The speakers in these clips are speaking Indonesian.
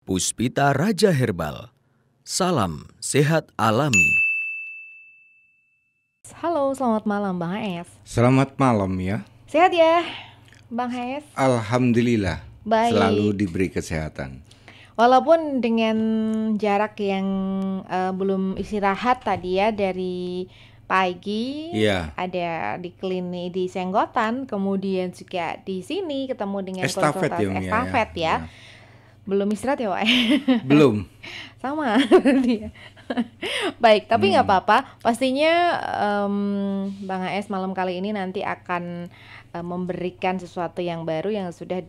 Puspita Raja Herbal. Salam sehat alami. Halo, selamat malam Bang HS. Selamat malam ya. Sehat ya Bang HS? Alhamdulillah. Baik. Selalu diberi kesehatan. Walaupun dengan jarak yang belum istirahat tadi ya, dari pagi Iya. ada di klinik di Senggotan, kemudian juga di sini ketemu dengan Estafet ya, Mia, ya. estafet ya. Belum istirahat ya Wak? Belum. Sama berarti ya. Baik, tapi nggak apa-apa. Pastinya Bang HS malam kali ini nanti akan memberikan sesuatu yang baru yang sudah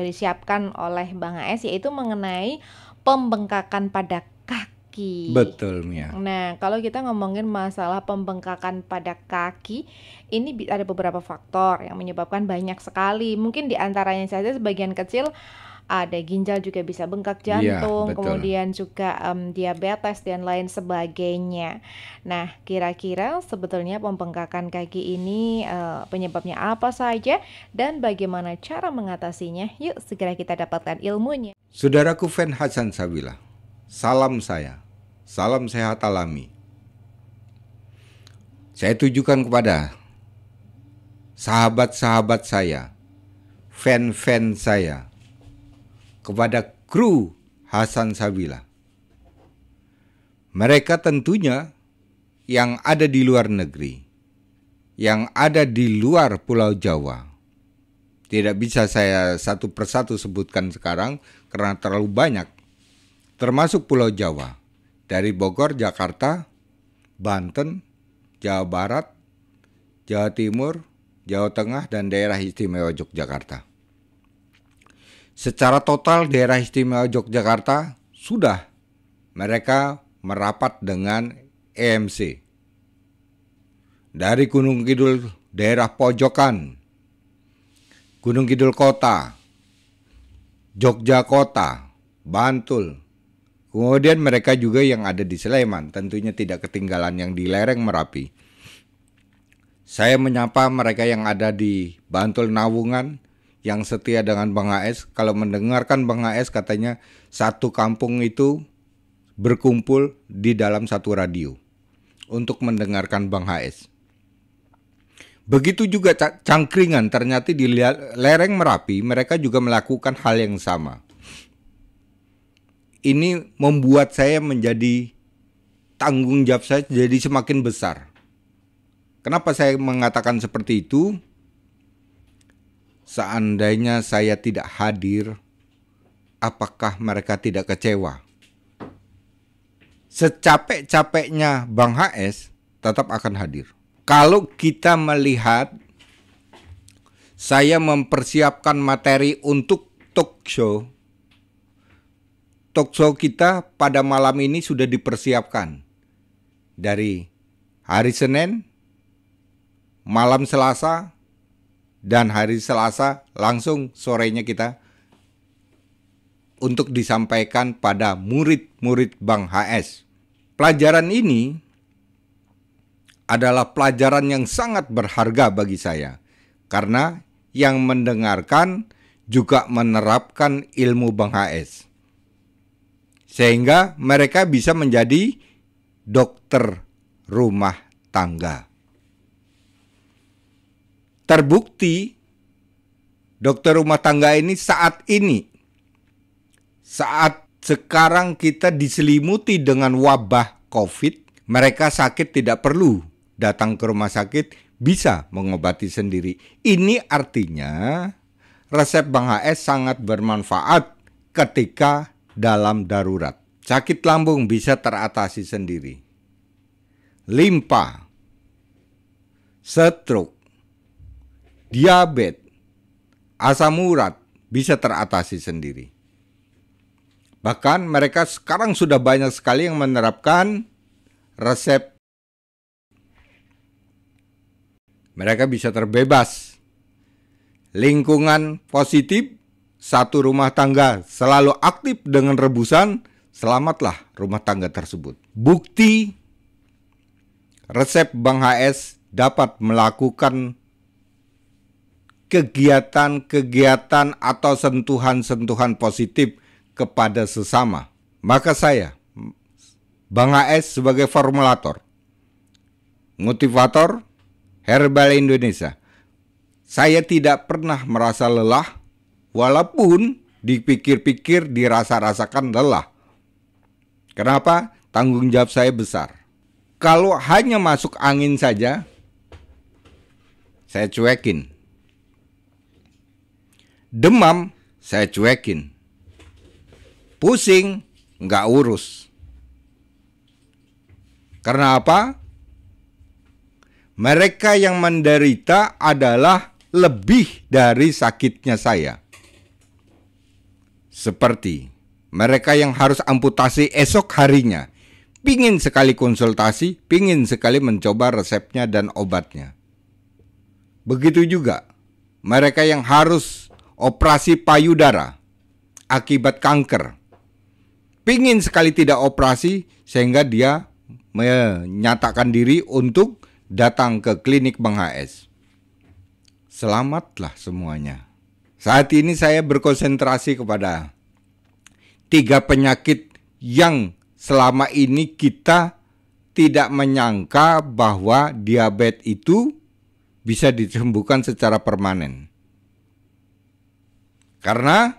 disiapkan oleh Bang HS, yaitu mengenai pembengkakan pada kaki. Betul, Mia. Nah, kalau kita ngomongin masalah pembengkakan pada kaki, ini ada beberapa faktor yang menyebabkan banyak sekali. Mungkin di antaranya saja sebagian kecil ada ginjal juga bisa bengkak, jantung, betul. kemudian juga diabetes dan lain sebagainya. Nah, kira-kira sebetulnya pembengkakan kaki ini penyebabnya apa saja dan bagaimana cara mengatasinya? Yuk segera kita dapatkan ilmunya. Saudaraku Fen Hasan Sabila, salam saya, salam sehat alami. Saya tujukan kepada sahabat-sahabat saya, fan-fan saya, kepada kru Hasan Sabila. Mereka tentunya yang ada di luar negeri, yang ada di luar Pulau Jawa. Tidak bisa saya satu persatu sebutkan sekarang karena terlalu banyak. Termasuk Pulau Jawa, dari Bogor, Jakarta, Banten, Jawa Barat, Jawa Timur, Jawa Tengah, dan daerah istimewa Yogyakarta. Secara total daerah istimewa Yogyakarta sudah mereka merapat dengan EMC. Dari Gunung Kidul daerah pojokan, Gunung Kidul Kota, Jogja Kota, Bantul. Kemudian mereka juga yang ada di Sleman, tentunya tidak ketinggalan yang di lereng Merapi. Saya menyapa mereka yang ada di Bantul Nawungan, yang setia dengan Bang HS. Kalau mendengarkan Bang HS katanya satu kampung itu berkumpul di dalam satu radio untuk mendengarkan Bang HS. Begitu juga Cangkringan, ternyata di lereng Merapi mereka juga melakukan hal yang sama. Ini membuat saya menjadi tanggung jawab saya jadi semakin besar. Kenapa saya mengatakan seperti itu? Seandainya saya tidak hadir, apakah mereka tidak kecewa? Secapek-capeknya Bang HS tetap akan hadir. Kalau kita melihat saya mempersiapkan materi untuk talk show kita pada malam ini sudah dipersiapkan. Dari hari Senin, malam Selasa, dan hari Selasa langsung sorenya kita untuk disampaikan pada murid-murid Bang HS. Pelajaran ini adalah pelajaran yang sangat berharga bagi saya, karena yang mendengarkan juga menerapkan ilmu Bang HS. Sehingga mereka bisa menjadi dokter rumah tangga. Terbukti dokter rumah tangga ini saat sekarang kita diselimuti dengan wabah COVID, mereka sakit tidak perlu datang ke rumah sakit, bisa mengobati sendiri. Ini artinya resep Bang HS sangat bermanfaat ketika dalam darurat. Sakit lambung bisa teratasi sendiri. Limpa, stroke, diabetes, asam urat bisa teratasi sendiri. Bahkan mereka sekarang sudah banyak sekali yang menerapkan resep. Mereka bisa terbebas. Lingkungan positif, satu rumah tangga selalu aktif dengan rebusan, selamatlah rumah tangga tersebut. Bukti resep Bang HS dapat melakukan kegiatan-kegiatan atau sentuhan-sentuhan positif kepada sesama. Maka saya, Bang AS sebagai formulator, motivator Herbal Indonesia, saya tidak pernah merasa lelah, walaupun dipikir-pikir dirasa-rasakan lelah. Kenapa? Tanggung jawab saya besar. Kalau hanya masuk angin saja, saya cuekin. Demam, saya cuekin. Pusing, nggak urus. Karena apa? Mereka yang menderita adalah lebih dari sakitnya saya. Seperti mereka yang harus amputasi esok harinya, pingin sekali konsultasi, pingin sekali mencoba resepnya dan obatnya. Begitu juga mereka yang harus operasi payudara akibat kanker, pingin sekali tidak operasi sehingga dia menyatakan diri untuk datang ke klinik Bang HS. Selamatlah semuanya. Saat ini saya berkonsentrasi kepada 3 penyakit yang selama ini kita tidak menyangka bahwa diabetes itu bisa disembuhkan secara permanen. Karena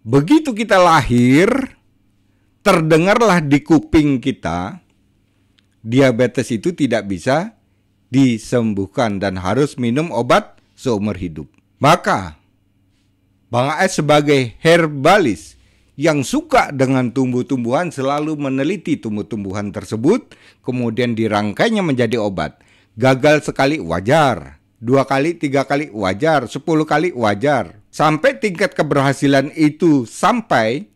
begitu kita lahir, terdengarlah di kuping kita, diabetes itu tidak bisa disembuhkan dan harus minum obat seumur hidup. Maka Bang AS sebagai herbalis yang suka dengan tumbuh-tumbuhan selalu meneliti tumbuh-tumbuhan tersebut, kemudian dirangkainya menjadi obat. Gagal sekali wajar, 2 kali, 3 kali wajar, 10 kali wajar. Sampai tingkat keberhasilan itu sampai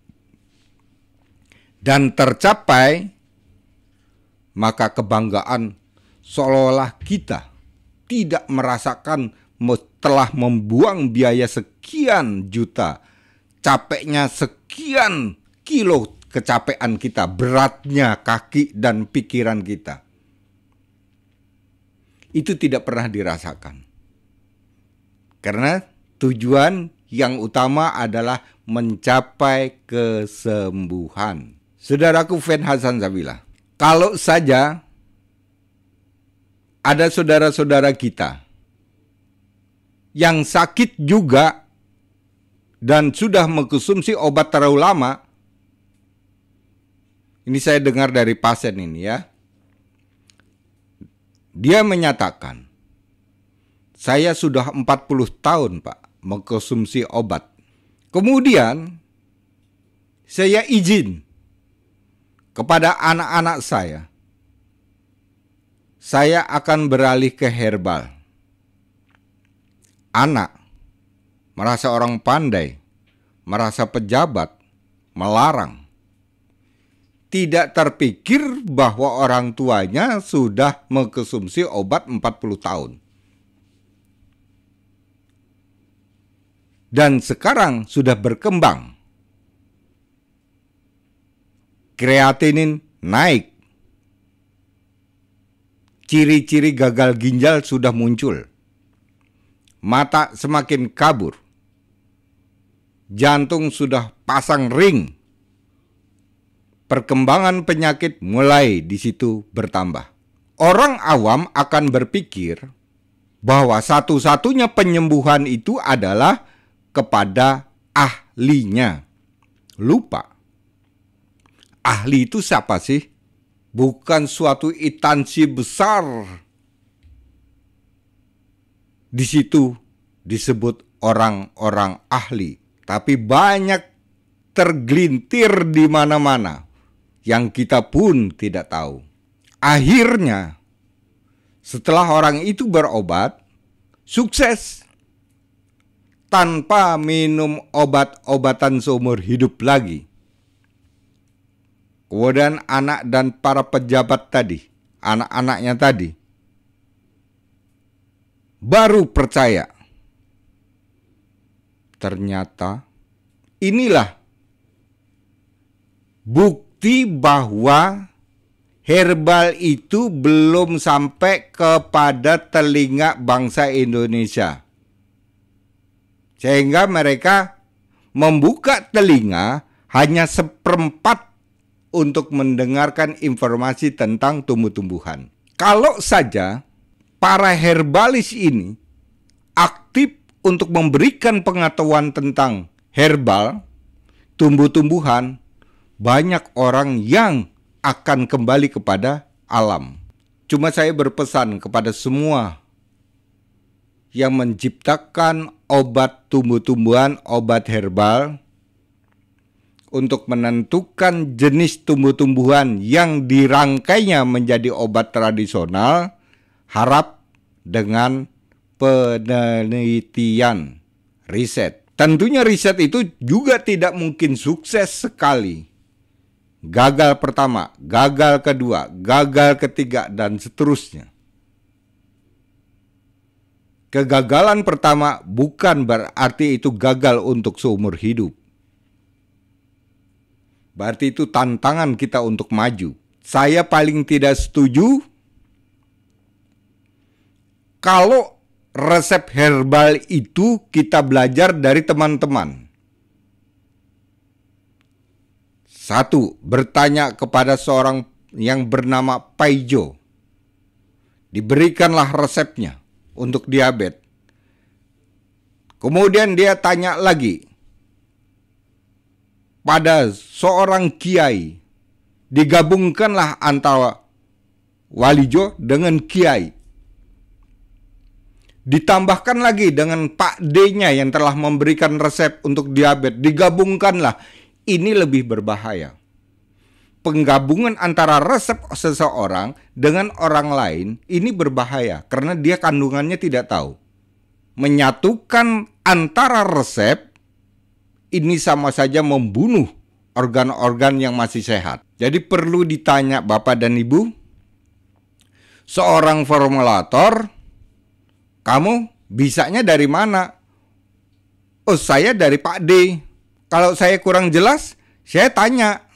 dan tercapai, maka kebanggaan seolah-olah kita tidak merasakan telah membuang biaya sekian juta, capeknya sekian kilo kecapean kita, beratnya kaki dan pikiran kita. Itu tidak pernah dirasakan. Karena tujuan yang utama adalah mencapai kesembuhan. Saudaraku Fen Hasan Sabila, kalau saja ada saudara-saudara kita yang sakit juga dan sudah mengkonsumsi obat terlalu lama, ini saya dengar dari pasien ini ya, dia menyatakan, saya sudah 40 tahun Pak mengkonsumsi obat. Kemudian saya izin kepada anak-anak saya akan beralih ke herbal. Anak merasa orang pandai, merasa pejabat, melarang. Tidak terpikir bahwa orang tuanya sudah mengkonsumsi obat 40 tahun. Dan sekarang sudah berkembang. Kreatinin naik. Ciri-ciri gagal ginjal sudah muncul. Mata semakin kabur. Jantung sudah pasang ring. Perkembangan penyakit mulai di situ bertambah. Orang awam akan berpikir bahwa satu-satunya penyembuhan itu adalah kepada ahlinya. Lupa. Ahli itu siapa sih? Bukan suatu instansi besar. Di situ disebut orang-orang ahli, tapi banyak tergelintir di mana-mana yang kita pun tidak tahu. Akhirnya, setelah orang itu berobat, sukses tanpa minum obat-obatan seumur hidup lagi. Kemudian anak dan para pejabat tadi, anak-anaknya tadi, baru percaya. Ternyata inilah bukti bahwa herbal itu belum sampai kepada telinga bangsa Indonesia. Sehingga mereka membuka telinga hanya seperempat untuk mendengarkan informasi tentang tumbuh-tumbuhan. Kalau saja para herbalis ini aktif untuk memberikan pengetahuan tentang herbal, tumbuh-tumbuhan, banyak orang yang akan kembali kepada alam. Cuma saya berpesan kepada semua yang menciptakan obat tumbuh-tumbuhan, obat herbal, untuk menentukan jenis tumbuh-tumbuhan yang dirangkainya menjadi obat tradisional, harap dengan penelitian, riset. Tentunya riset itu juga tidak mungkin sukses sekali. Gagal pertama, gagal kedua, gagal ketiga, dan seterusnya. Kegagalan pertama bukan berarti itu gagal untuk seumur hidup. Berarti itu tantangan kita untuk maju. Saya paling tidak setuju kalau resep herbal itu kita belajar dari teman-teman. Satu, bertanya kepada seorang yang bernama Paijo. Diberikanlah resepnya untuk diabetes. Kemudian dia tanya lagi pada seorang kiai. Digabungkanlah antara walijo dengan kiai. Ditambahkan lagi dengan Pak D-nya yang telah memberikan resep untuk diabetes. Digabungkanlah. Ini lebih berbahaya. Penggabungan antara resep seseorang dengan orang lain ini berbahaya karena dia kandungannya tidak tahu. Menyatukan antara resep ini sama saja membunuh organ-organ yang masih sehat. Jadi perlu ditanya Bapak dan Ibu, seorang formulator, kamu bisanya dari mana? Oh, saya dari Pak D. Kalau saya kurang jelas, saya tanya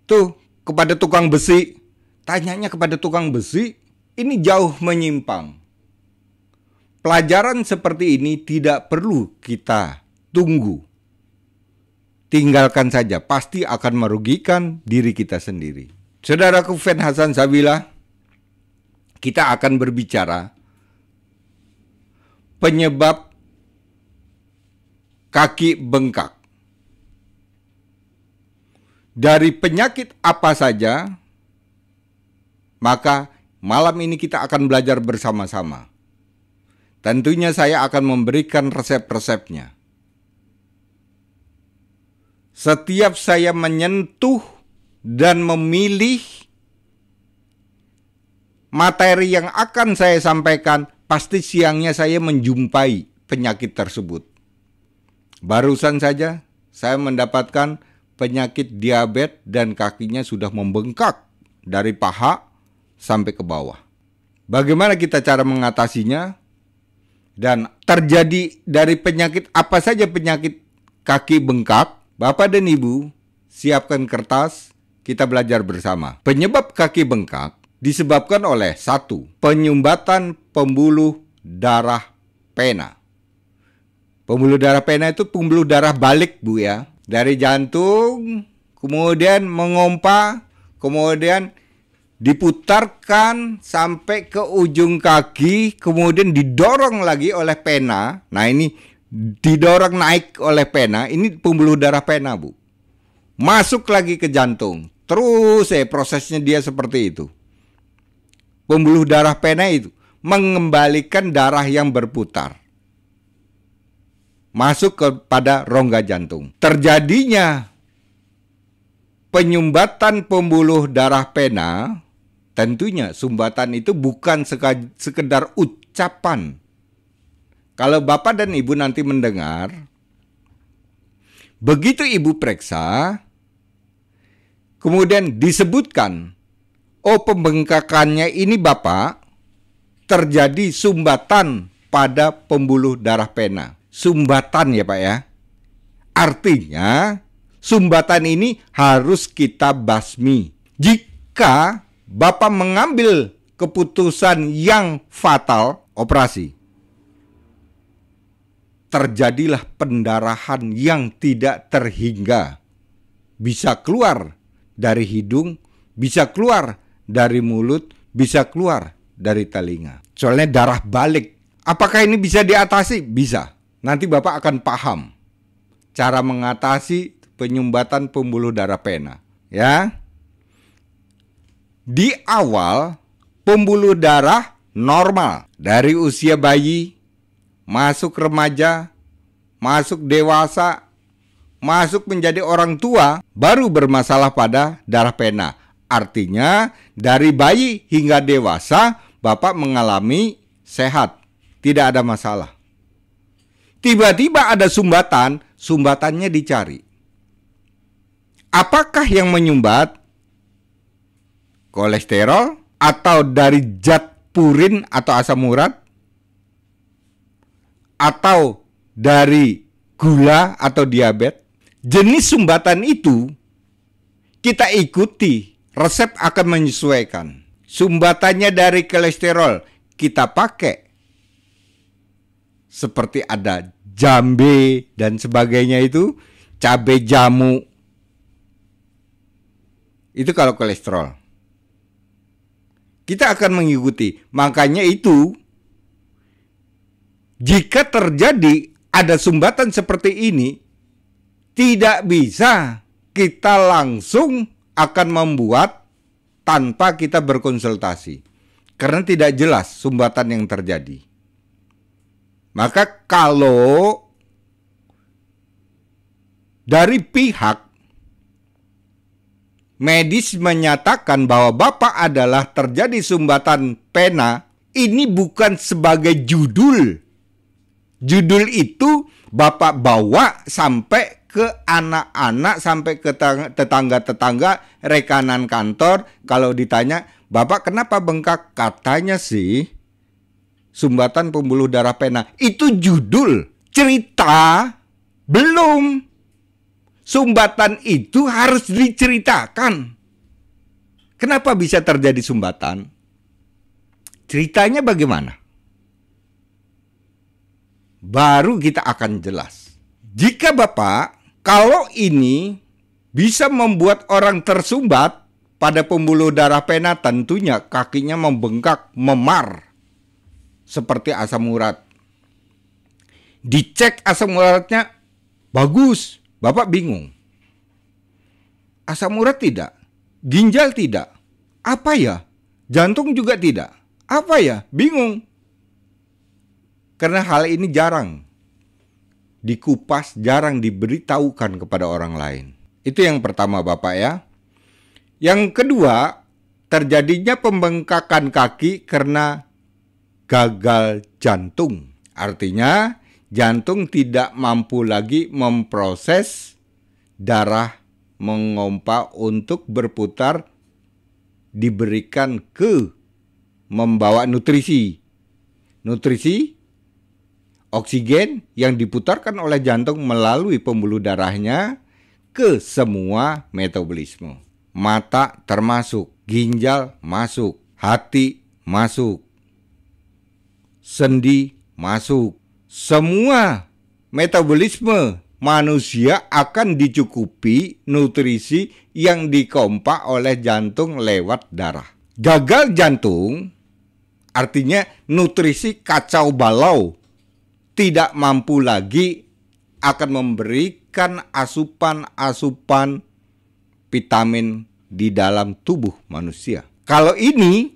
tuh kepada tukang besi. Tanyanya kepada tukang besi, ini jauh menyimpang. Pelajaran seperti ini tidak perlu kita tunggu. Tinggalkan saja, pasti akan merugikan diri kita sendiri. Saudaraku Fen Hasan Sabila, kita akan berbicara penyebab kaki bengkak. Dari penyakit apa saja, maka malam ini kita akan belajar bersama-sama. Tentunya saya akan memberikan resep-resepnya. Setiap saya menyentuh dan memilih materi yang akan saya sampaikan, pasti siangnya saya menjumpai penyakit tersebut. Barusan saja saya mendapatkan penyakit diabetes dan kakinya sudah membengkak dari paha sampai ke bawah. Bagaimana kita cara mengatasinya? Dan terjadi dari penyakit apa saja penyakit kaki bengkak? Bapak dan Ibu, siapkan kertas, kita belajar bersama. Penyebab kaki bengkak disebabkan oleh 1. Penyumbatan pembuluh darah pena. Pembuluh darah pena itu pembuluh darah balik, Bu, ya. Dari jantung, kemudian mengompa, kemudian diputarkan sampai ke ujung kaki, kemudian didorong lagi oleh pena. Nah, ini didorong naik oleh pena, ini pembuluh darah pena, Bu. Masuk lagi ke jantung. Terus prosesnya dia seperti itu. Pembuluh darah pena itu mengembalikan darah yang berputar masuk kepada rongga jantung. Terjadinya penyumbatan pembuluh darah pena, tentunya sumbatan itu bukan sekedar ucapan. Kalau Bapak dan Ibu nanti mendengar, begitu Ibu periksa, kemudian disebutkan, oh pembengkakannya ini Bapak, terjadi sumbatan pada pembuluh darah pena. Sumbatan ya Pak ya. Artinya sumbatan ini harus kita basmi. Jika Bapak mengambil keputusan yang fatal, operasi. terjadilah pendarahan yang tidak terhingga. Bisa keluar dari hidung, bisa keluar dari mulut, bisa keluar dari telinga. Soalnya darah balik. Apakah ini bisa diatasi? Bisa. Nanti Bapak akan paham cara mengatasi penyumbatan pembuluh darah pena. Ya. Di awal pembuluh darah normal dari usia bayi, masuk remaja, masuk dewasa, masuk menjadi orang tua, baru bermasalah pada darah pena. Artinya dari bayi hingga dewasa Bapak mengalami sehat, tidak ada masalah. Tiba-tiba ada sumbatan, sumbatannya dicari. Apakah yang menyumbat? Kolesterol atau dari zat purin atau asam urat? Atau dari gula atau diabetes? Jenis sumbatan itu kita ikuti, resep akan menyesuaikan. Sumbatannya dari kolesterol kita pakai. Seperti ada jambe dan sebagainya itu, cabai jamu. Itu kalau kolesterol. Kita akan mengikuti. Makanya itu, jika terjadi ada sumbatan seperti ini, tidak bisa kita langsung akan membuat tanpa kita berkonsultasi. Karena tidak jelas sumbatan yang terjadi. Maka kalau dari pihak medis menyatakan bahwa Bapak adalah terjadi sumbatan pena, ini bukan sebagai judul. Judul itu Bapak bawa sampai ke anak-anak, sampai ke tetangga-tetangga, rekanan kantor. Kalau ditanya, Bapak kenapa bengkak? Katanya sih sumbatan pembuluh darah pena. Itu judul, cerita belum. Sumbatan itu harus diceritakan. Kenapa bisa terjadi sumbatan? Ceritanya bagaimana? Baru kita akan jelas. Jika Bapak, kalau ini bisa membuat orang tersumbat pada pembuluh darah pena, tentunya kakinya membengkak, memar. Seperti asam urat. Dicek asam uratnya bagus. Bapak bingung. Asam urat tidak, ginjal tidak. Apa ya? Jantung juga tidak. Apa ya? Bingung. Karena hal ini jarang dikupas, jarang diberitahukan kepada orang lain. Itu yang pertama Bapak ya. Yang kedua, terjadinya pembengkakan kaki karena gagal jantung. Artinya jantung tidak mampu lagi memproses darah mengompa untuk berputar, diberikan ke membawa nutrisi. Nutrisi, oksigen yang diputarkan oleh jantung melalui pembuluh darahnya ke semua metabolisme. Mata termasuk, ginjal masuk, hati masuk, sendi masuk. Semua metabolisme manusia akan dicukupi nutrisi yang dikompa oleh jantung lewat darah. Gagal jantung artinya nutrisi kacau balau, tidak mampu lagi akan memberikan asupan-asupan vitamin di dalam tubuh manusia. Kalau ini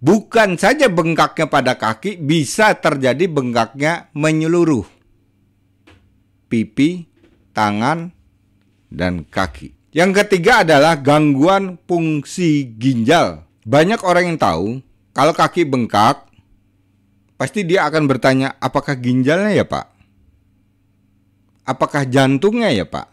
bukan saja bengkaknya pada kaki, bisa terjadi bengkaknya menyeluruh. Pipi, tangan, dan kaki. Yang ketiga adalah gangguan fungsi ginjal. Banyak orang yang tahu, kalau kaki bengkak, pasti dia akan bertanya, apakah ginjalnya ya Pak? Apakah jantungnya ya Pak?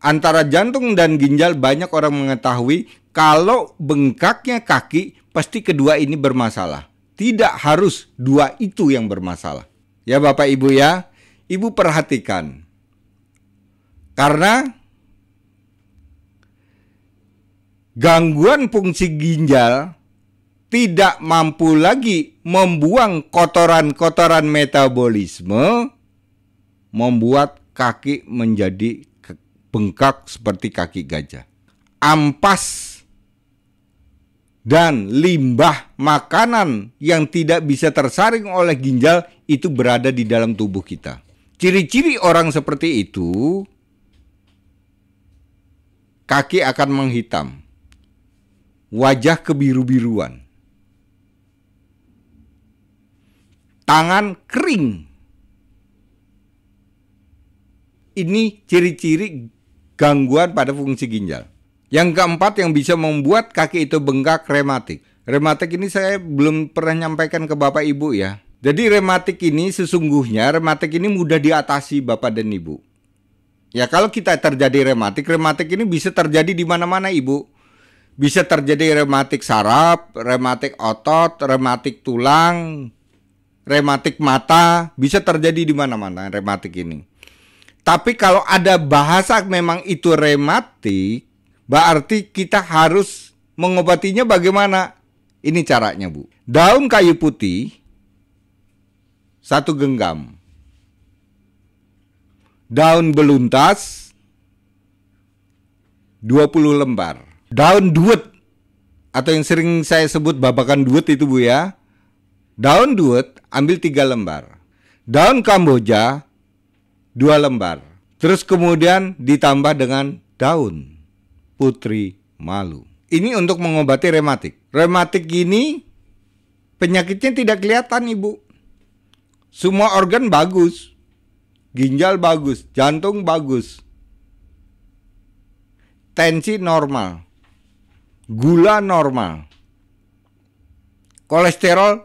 Antara jantung dan ginjal banyak orang mengetahui kalau bengkaknya kaki, pasti kedua ini bermasalah. Tidak harus dua itu yang bermasalah. Ya Bapak Ibu ya, Ibu perhatikan. Karena gangguan fungsi ginjal tidak mampu lagi membuang kotoran-kotoran metabolisme, membuat kaki menjadi bengkak seperti kaki gajah. Ampas dan limbah makanan yang tidak bisa tersaring oleh ginjal itu berada di dalam tubuh kita. Ciri-ciri orang seperti itu, kaki akan menghitam, wajah kebiru-biruan, tangan kering. Ini ciri-ciri gangguan pada fungsi ginjal. Yang keempat yang bisa membuat kaki itu bengkak, rematik. Rematik ini saya belum pernah nyampaikan ke Bapak Ibu ya. Jadi rematik ini sesungguhnya, rematik ini mudah diatasi Bapak dan Ibu. Ya kalau kita terjadi rematik ini bisa terjadi di mana-mana Ibu. Bisa terjadi rematik saraf, rematik otot, rematik tulang, rematik mata, bisa terjadi di mana-mana rematik ini. Tapi kalau ada bahasa memang itu rematik, berarti kita harus mengobatinya bagaimana? Ini caranya Bu. Daun kayu putih 1 genggam. Daun beluntas 20 lembar. Daun duet atau yang sering saya sebut babakan duet itu Bu ya. Daun duet ambil 3 lembar. Daun kamboja 2 lembar. Terus kemudian ditambah dengan daun putri malu. Ini untuk mengobati rematik. Rematik ini penyakitnya tidak kelihatan Ibu. Semua organ bagus. Ginjal bagus, jantung bagus. Tensi normal. Gula normal. Kolesterol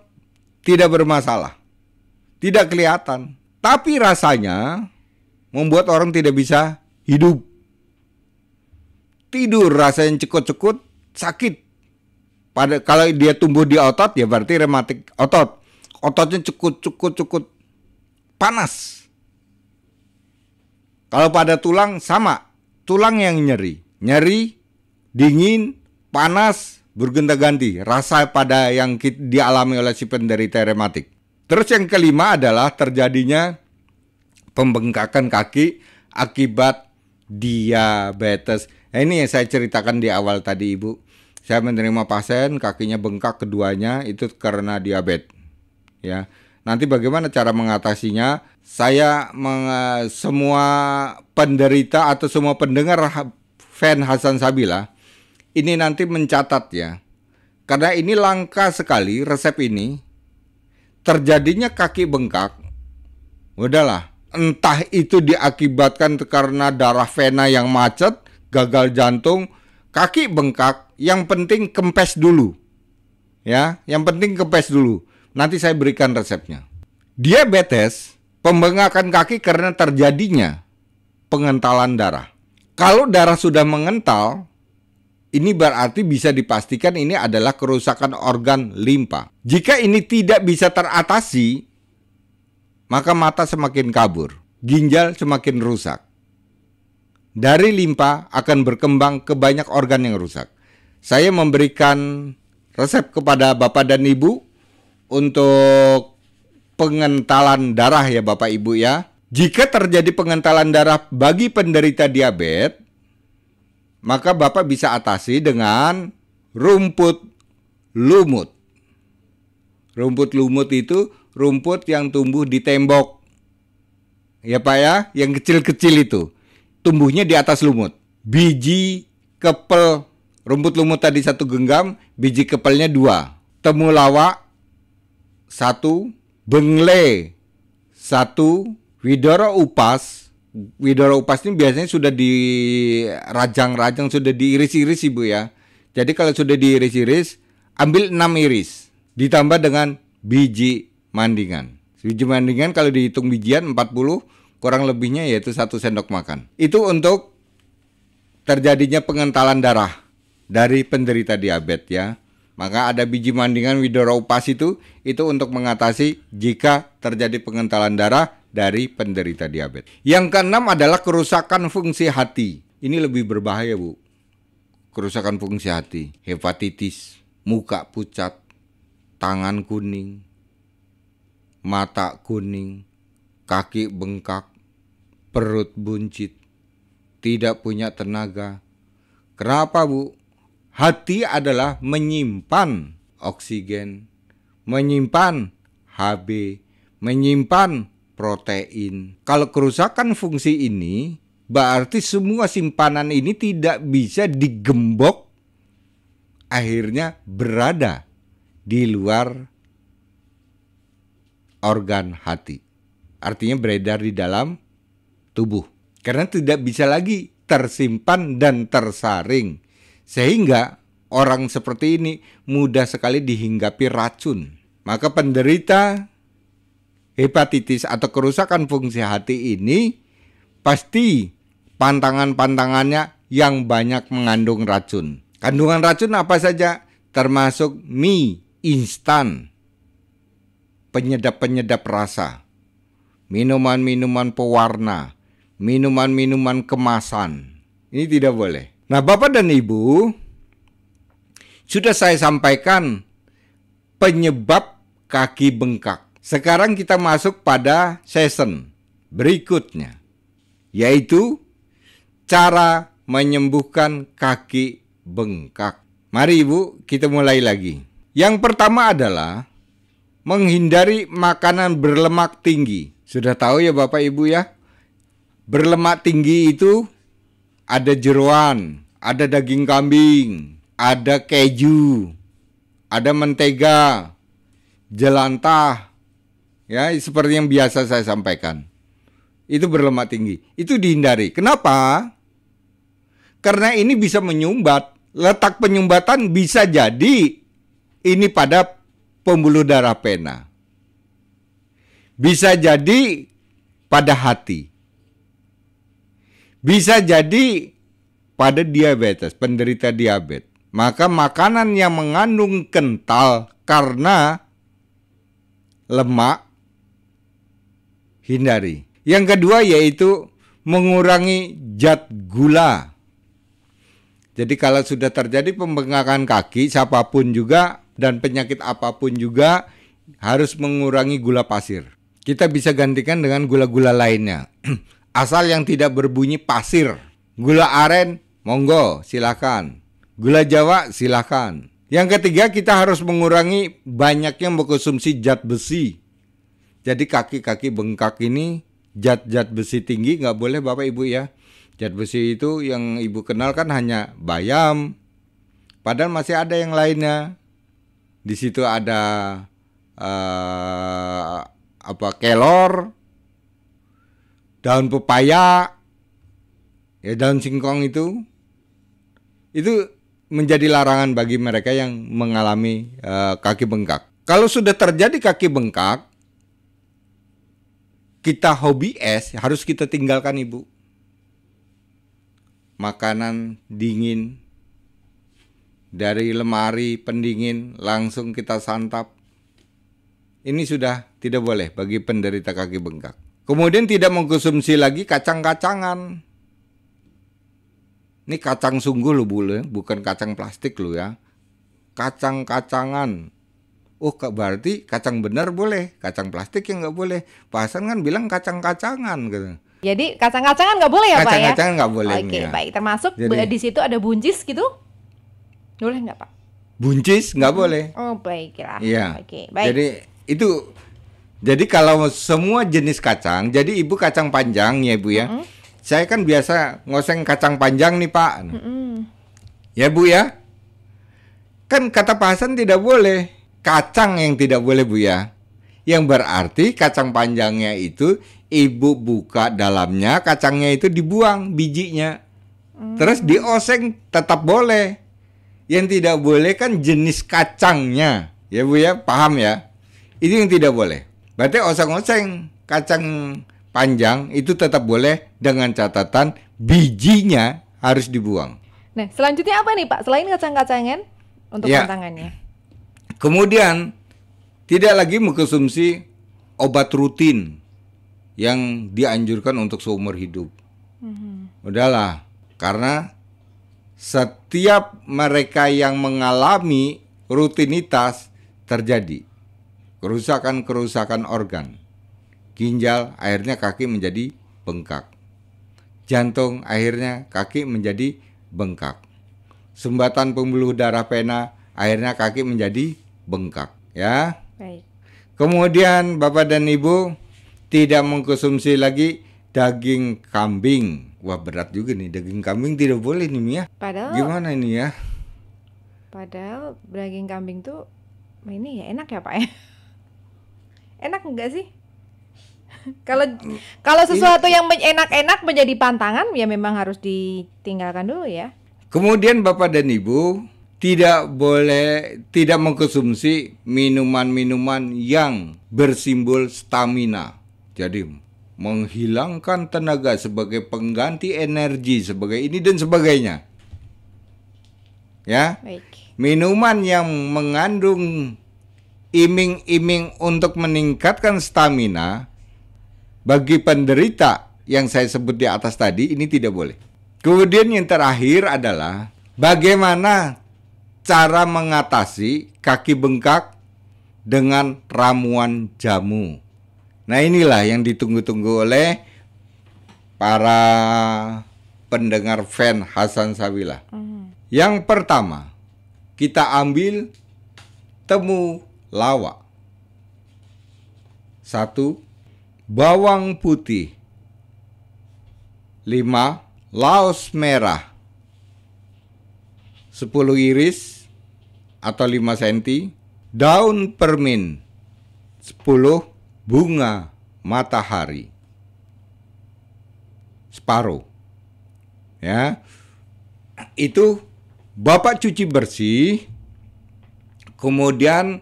tidak bermasalah. Tidak kelihatan. Tapi rasanya membuat orang tidak bisa hidup. Tidur rasanya cekut-cekut, sakit. Kalau dia tumbuh di otot ya berarti rematik otot. Ototnya cekut, panas. Kalau pada tulang sama, tulang yang nyeri. Nyeri, dingin, panas, bergonta-ganti. Rasa pada yang dialami oleh si penderita rematik. Terus yang kelima adalah terjadinya pembengkakan kaki akibat diabetes. Nah, ini yang saya ceritakan di awal tadi Ibu. Saya menerima pasien kakinya bengkak keduanya itu karena diabetes. Ya, nanti bagaimana cara mengatasinya? Saya semua penderita atau semua pendengar fan Hasan Sabila ini nanti mencatat ya. Karena ini langka sekali resep ini. Terjadinya kaki bengkak. Udahlah, entah itu diakibatkan karena darah vena yang macet, gagal jantung, kaki bengkak, yang penting kempes dulu. Ya, yang penting kempes dulu. Nanti saya berikan resepnya. Diabetes, pembengkakan kaki karena terjadinya pengentalan darah. Kalau darah sudah mengental, ini berarti bisa dipastikan ini adalah kerusakan organ limpa. Jika ini tidak bisa teratasi, maka mata semakin kabur, ginjal semakin rusak. Dari limpa akan berkembang ke banyak organ yang rusak. Saya memberikan resep kepada Bapak dan Ibu untuk pengentalan darah ya Bapak Ibu ya. Jika terjadi pengentalan darah bagi penderita diabetes, maka Bapak bisa atasi dengan rumput lumut. Rumput lumut itu rumput yang tumbuh di tembok. Ya Pak ya, yang kecil-kecil itu. Tumbuhnya di atas lumut. Biji kepel rumput lumut tadi 1 genggam, biji kepelnya 2. Temulawak 1, bengle 1, widora upas. Widora upas ini biasanya sudah dirajang-rajang, sudah diiris-iris Ibu ya. Jadi kalau sudah diiris-iris, ambil 6 iris. Ditambah dengan biji mandingan. Biji mandingan kalau dihitung bijian 40, kurang lebihnya yaitu 1 sendok makan. Itu untuk terjadinya pengentalan darah dari penderita diabetes ya. Maka ada biji mandingan widora upas itu untuk mengatasi jika terjadi pengentalan darah dari penderita diabetes. Yang keenam adalah kerusakan fungsi hati. Ini lebih berbahaya Bu. Kerusakan fungsi hati, hepatitis, muka pucat, tangan kuning, mata kuning, kaki bengkak, perut buncit, tidak punya tenaga. Kenapa, Bu? Hati adalah menyimpan oksigen, menyimpan Hb, menyimpan protein. Kalau kerusakan fungsi ini, berarti semua simpanan ini tidak bisa digembok, akhirnya berada di luar organ hati. Artinya beredar di dalam tubuh. Karena tidak bisa lagi tersimpan dan tersaring. Sehingga orang seperti ini mudah sekali dihinggapi racun. Maka penderita hepatitis atau kerusakan fungsi hati ini pasti pantangan-pantangannya yang banyak mengandung racun. Kandungan racun apa saja? Termasuk mie instan, penyedap-penyedap rasa, minuman-minuman pewarna, minuman-minuman kemasan. Ini tidak boleh. Nah, Bapak dan Ibu, sudah saya sampaikan penyebab kaki bengkak. Sekarang kita masuk pada season berikutnya, yaitu cara menyembuhkan kaki bengkak. Mari Ibu, kita mulai lagi. Yang pertama adalah menghindari makanan berlemak tinggi. Sudah tahu ya Bapak Ibu ya, berlemak tinggi itu ada jeroan, ada daging kambing, ada keju, ada mentega, jelantah, ya seperti yang biasa saya sampaikan. Itu berlemak tinggi, itu dihindari. Kenapa? Karena ini bisa menyumbat. Letak penyumbatan bisa jadi ini pada pembuluh darah pena. Bisa jadi pada hati. Bisa jadi pada diabetes, penderita diabetes. Maka makanan yang mengandung kental karena lemak, hindari. Yang kedua yaitu mengurangi zat gula. Jadi kalau sudah terjadi pembengkakan kaki, siapapun juga dan penyakit apapun juga harus mengurangi gula pasir. Kita bisa gantikan dengan gula-gula lainnya. Asal yang tidak berbunyi pasir. Gula aren, monggo, silakan. Gula Jawa, silakan. Yang ketiga, kita harus mengurangi banyaknya mengkonsumsi zat besi. Jadi kaki-kaki bengkak ini zat-zat besi tinggi nggak boleh Bapak Ibu ya. Zat besi itu yang Ibu kenal kan hanya bayam. Padahal masih ada yang lainnya. Di situ ada kelor, daun pepaya, ya daun singkong itu menjadi larangan bagi mereka yang mengalami kaki bengkak. Kalau sudah terjadi kaki bengkak, kita hobi es harus kita tinggalkan Ibu. Makanan dingin dari lemari pendingin langsung kita santap. Ini sudah tidak boleh bagi penderita kaki bengkak. Kemudian tidak mengkonsumsi lagi kacang-kacangan. Ini kacang sungguh loh Bu, bukan kacang plastik loh ya. Kacang-kacangan. Oh berarti kacang benar boleh, kacang plastik yang nggak boleh. Pak Hasan kan bilang kacang-kacangan gitu. Jadi kacang-kacangan nggak boleh ya Pak ya? Kacang-kacangan nggak boleh. Oke, ya. baik. Termasuk Jadi, di situ ada buncis gitu? Boleh nggak Pak? Buncis nggak boleh. Oh baiklah. Iya. Oke, baik. Jadi kalau semua jenis kacang, jadi Ibu kacang panjang ya Ibu ya. Saya kan biasa ngoseng kacang panjang nih Pak. Ya Bu ya. Kan kata Pak Hasan tidak boleh. Kacang yang tidak boleh Bu ya. Yang berarti kacang panjangnya itu Ibu buka dalamnya, kacangnya itu dibuang bijinya. Terus dioseng tetap boleh. Yang tidak boleh kan jenis kacangnya. Ya Bu ya, paham ya? Itu yang tidak boleh. Berarti oseng-oseng kacang panjang itu tetap boleh dengan catatan bijinya harus dibuang. Nah, selanjutnya apa nih Pak? Selain kacang-kacangan untuk Ya. pantangannya. Kemudian tidak lagi mengkonsumsi obat rutin yang dianjurkan untuk seumur hidup. Udahlah, karena setiap mereka yang mengalami rutinitas terjadi kerusakan-kerusakan organ. Ginjal, akhirnya kaki menjadi bengkak. Jantung, akhirnya kaki menjadi bengkak. Sumbatan pembuluh darah vena, akhirnya kaki menjadi bengkak. Ya. Baik. Kemudian Bapak dan Ibu tidak mengkonsumsi lagi daging kambing. Wah, berat juga nih, daging kambing tidak boleh nih Mia. Padahal Gimana ini ya? Padahal daging kambing tuh ini ya enak ya Pak ya? Enak enggak sih? Kalau kalau sesuatu yang enak-enak menjadi pantangan ya memang harus ditinggalkan dulu ya. Kemudian Bapak dan Ibu tidak mengkonsumsi minuman-minuman yang bersimbol stamina. Jadi menghilangkan tenaga sebagai pengganti energi, sebagai ini dan sebagainya. Ya. Baik. Minuman yang mengandung iming-iming untuk meningkatkan stamina bagi penderita yang saya sebut di atas tadi ini tidak boleh. Kemudian yang terakhir adalah bagaimana cara mengatasi kaki bengkak dengan ramuan jamu. Nah, inilah yang ditunggu-tunggu oleh para pendengar fan Hasan Sawila. Yang pertama, kita ambil temu lawak. 1. Bawang putih. 5. Laos merah. 10 iris atau 5 cm. Daun permin. 10 bunga matahari. Separuh. Ya. Itu Bapak cuci bersih. Kemudian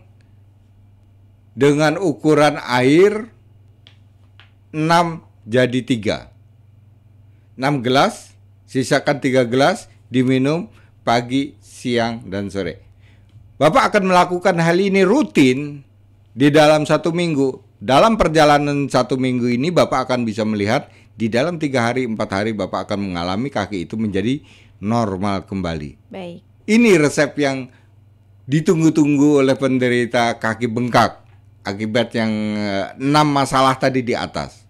dengan ukuran air 6 jadi 3. 6 gelas, sisakan 3 gelas diminum pagi, siang, dan sore. Bapak akan melakukan hal ini rutin di dalam 1 minggu. Dalam perjalanan 1 minggu ini Bapak akan bisa melihat di dalam 3 hari, 4 hari Bapak akan mengalami kaki itu menjadi normal kembali. Baik. Ini resep yang ditunggu-tunggu oleh penderita kaki bengkak akibat yang 6 masalah tadi di atas.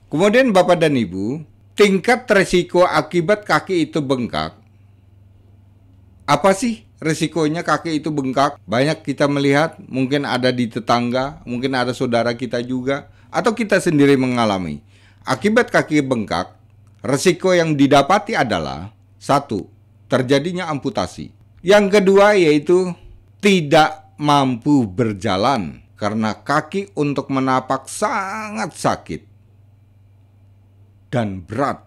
Kemudian Bapak dan Ibu, tingkat resiko akibat kaki itu bengkak. Apa sih resikonya kaki itu bengkak? Banyak kita melihat, mungkin ada di tetangga, mungkin ada saudara kita juga, atau kita sendiri mengalami. Akibat kaki bengkak, resiko yang didapati adalah 1. Terjadinya amputasi. Yang kedua yaitu tidak mampu berjalan karena kaki untuk menapak sangat sakit dan berat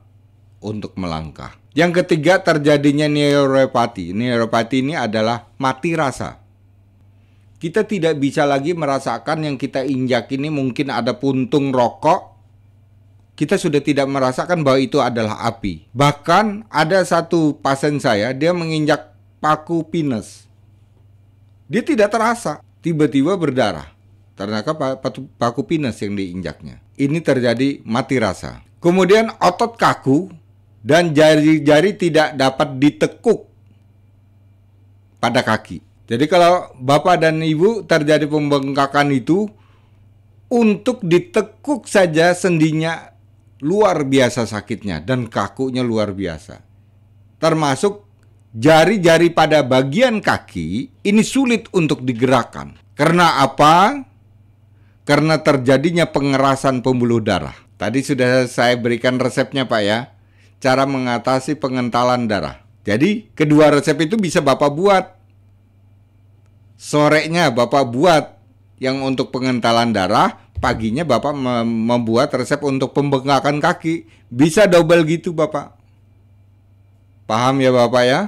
untuk melangkah. Yang ketiga terjadinya neuropati. Neuropati ini adalah mati rasa. Kita tidak bisa lagi merasakan yang kita injak ini mungkin ada puntung rokok. Kita sudah tidak merasakan bahwa itu adalah api. Bahkan ada satu pasien saya, dia menginjak paku pinus. Dia tidak terasa, tiba-tiba berdarah. Ternyata paku pinus yang diinjaknya. Ini terjadi mati rasa. Kemudian otot kaku dan jari-jari tidak dapat ditekuk pada kaki. Jadi kalau Bapak dan Ibu terjadi pembengkakan itu, untuk ditekuk saja sendinya luar biasa sakitnya dan kakunya luar biasa. Termasuk jari-jari pada bagian kaki ini sulit untuk digerakkan. Karena apa? Karena terjadinya pengerasan pembuluh darah. Tadi sudah saya berikan resepnya Pak ya. Cara mengatasi pengentalan darah. Jadi kedua resep itu bisa Bapak buat. Sorenya Bapak buat yang untuk pengentalan darah. Paginya Bapak membuat resep untuk pembengkakan kaki. Bisa double gitu Bapak. Paham ya Bapak ya?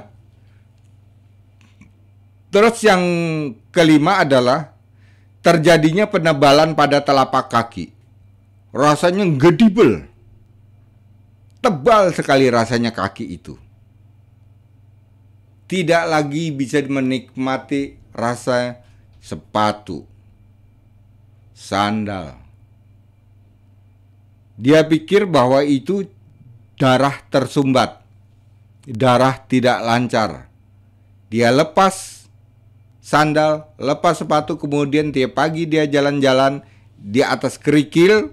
Terus yang kelima adalah terjadinya penebalan pada telapak kaki. Rasanya gedibel. Tebal sekali rasanya kaki itu. Tidak lagi bisa menikmati rasa sepatu, sandal. Dia pikir bahwa itu darah tersumbat, darah tidak lancar. Dia lepas sandal, lepas sepatu, kemudian tiap pagi dia jalan-jalan di atas kerikil,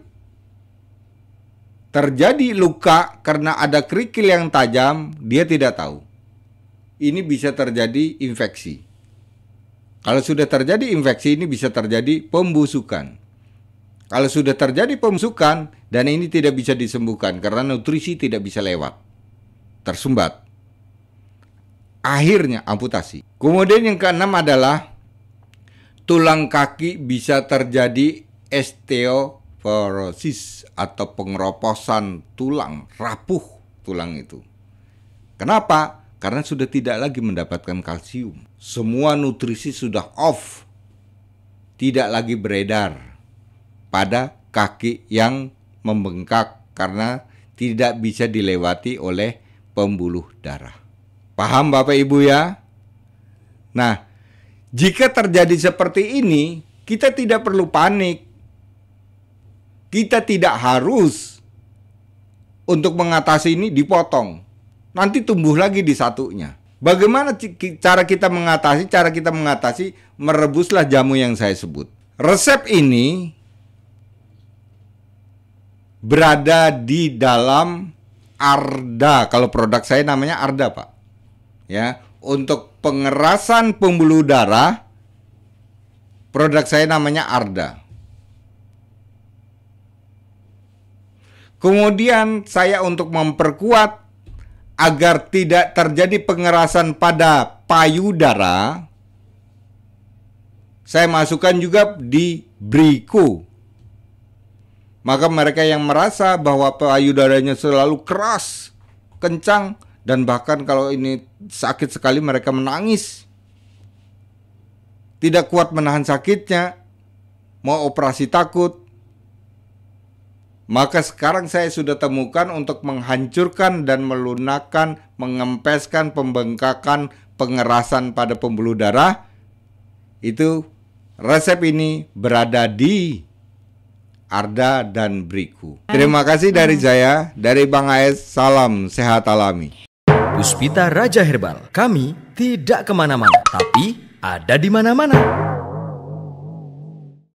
terjadi luka karena ada kerikil yang tajam, dia tidak tahu. Ini bisa terjadi infeksi. Kalau sudah terjadi infeksi, ini bisa terjadi pembusukan. Kalau sudah terjadi pembusukan dan ini tidak bisa disembuhkan karena nutrisi tidak bisa lewat, tersumbat, akhirnya amputasi. Kemudian yang keenam adalah tulang kaki bisa terjadi osteoporosis atau pengeroposan tulang, rapuh tulang itu. Kenapa? Karena sudah tidak lagi mendapatkan kalsium. Semua nutrisi sudah off, tidak lagi beredar pada kaki yang membengkak karena tidak bisa dilewati oleh pembuluh darah. Paham Bapak Ibu ya? Nah, jika terjadi seperti ini, kita tidak perlu panik. Kita tidak harus untuk mengatasi ini dipotong. Nanti tumbuh lagi di satunya. Bagaimana cara kita mengatasi? Cara kita mengatasi, merebuslah jamu yang saya sebut. Resep ini berada di dalam Arda. Kalau produk saya namanya Arda, Pak. Ya, untuk pengerasan pembuluh darah, produk saya namanya Arda. Kemudian saya untuk memperkuat agar tidak terjadi pengerasan pada payudara, saya masukkan juga di Briku. Maka mereka yang merasa bahwa payudaranya selalu keras, kencang, dan bahkan kalau ini sakit sekali mereka menangis, tidak kuat menahan sakitnya, mau operasi takut. Maka sekarang saya sudah temukan untuk menghancurkan dan melunakkan, mengempeskan pembengkakan, pengerasan pada pembuluh darah. Itu resep ini berada di Arda dan Briku. Terima kasih dari saya, dari Bang AS, salam sehat alami. Puspita Raja Herbal, kami tidak kemana-mana, tapi ada di mana-mana.